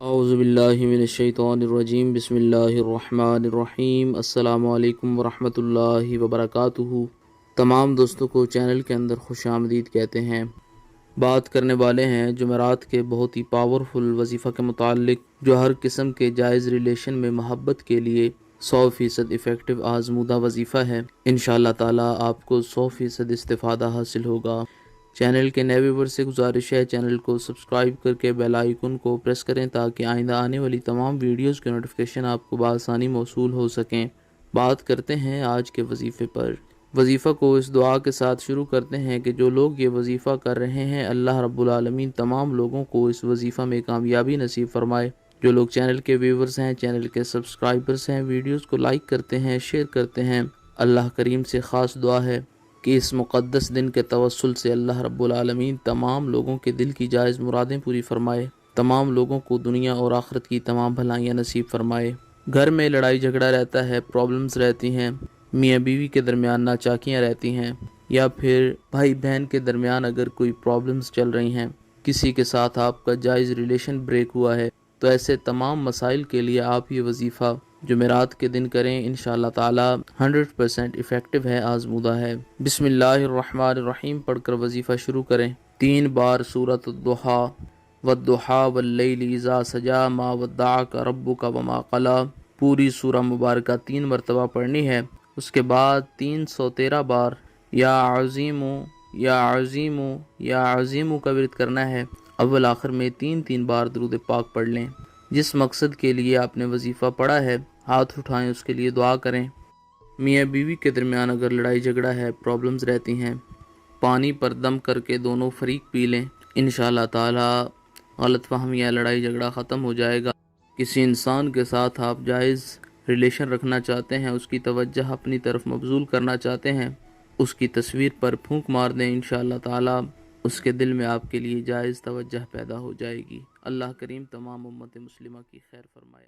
اعوذ باللہ من الشیطان الرجیم، بسم اللہ الرحمن الرحیم۔ السلام علیکم ورحمۃ اللہ وبرکاتہ۔ تمام دوستوں کو چینل کے اندر خوش آمدید کہتے ہیں۔ بات کرنے والے ہیں جمعرات کے بہت ہی پاورفل وظیفہ کے متعلق، جو ہر قسم کے جائز ریلیشن میں محبت کے لیے 100% افیکٹو آزمودہ وظیفہ ہے۔ انشاءاللہ تعالی آپ کو 100% استفادہ حاصل ہوگا۔ چینل کے نئے ویور سے گزارش ہے، چینل کو سبسکرائب کر کے بیل آئیکن کو پریس کریں تاکہ آئندہ آنے والی تمام ویڈیوز کے نوٹیفیکیشن آپ کو بآسانی موصول ہو سکیں۔ بات کرتے ہیں آج کے وظیفے پر۔ وظیفہ کو اس دعا کے ساتھ شروع کرتے ہیں کہ جو لوگ یہ وظیفہ کر رہے ہیں، اللہ رب العالمین تمام لوگوں کو اس وظیفہ میں کامیابی نصیب فرمائے۔ جو لوگ چینل کے ویورز ہیں، چینل کے سبسکرائبرز ہیں، ویڈیوز کو لائک کرتے ہیں، شیئر کرتے ہیں، اللہ کریم سے خاص دعا ہے کہ اس مقدس دن کے توسل سے اللہ رب العالمین تمام لوگوں کے دل کی جائز مرادیں پوری فرمائے، تمام لوگوں کو دنیا اور آخرت کی تمام بھلائیاں نصیب فرمائے۔ گھر میں لڑائی جھگڑا رہتا ہے، پرابلمز رہتی ہیں، میاں بیوی کے درمیان ناچاکیاں رہتی ہیں، یا پھر بھائی بہن کے درمیان اگر کوئی پرابلمز چل رہی ہیں، کسی کے ساتھ آپ کا جائز ریلیشن بریک ہوا ہے، تو ایسے تمام مسائل کے لیے آپ یہ وظیفہ جمعرات کے دن کریں۔ انشاءاللہ تعالی 100% افیکٹو ہے، آزمودہ ہے۔ بسم اللہ الرحمن الرحیم پڑھ کر وظیفہ شروع کریں۔ 3 بار سورۃ الضحیٰ، والضحیٰ واللیل اذا سجی ما ودعک ربک وما قلی، پوری سورہ مبارکہ 3 مرتبہ پڑھنی ہے۔ اس کے بعد 313 بار یا عظیم یا عظیم یا عظیم کا ورد کرنا ہے۔ اول آخر میں 3 بار درود پاک پڑھ لیں۔ جس مقصد کے لیے آپ نے وظیفہ پڑھا ہے، ہاتھ اٹھائیں، اس کے لیے دعا کریں۔ میاں بیوی کے درمیان اگر لڑائی جھگڑا ہے، پرابلمز رہتی ہیں، پانی پر دم کر کے دونوں فریق پی لیں، انشاءاللہ تعالی غلط فہمی یا لڑائی جھگڑا ختم ہو جائے گا۔ کسی انسان کے ساتھ آپ جائز ریلیشن رکھنا چاہتے ہیں، اس کی توجہ اپنی طرف مبذول کرنا چاہتے ہیں، اس کی تصویر پر پھونک مار دیں، انشاءاللہ تعالی اس کے دل میں آپ کے لیے جائز توجہ پیدا ہو جائے گی۔ اللہ کریم تمام امت مسلمہ کی خیر فرمائے۔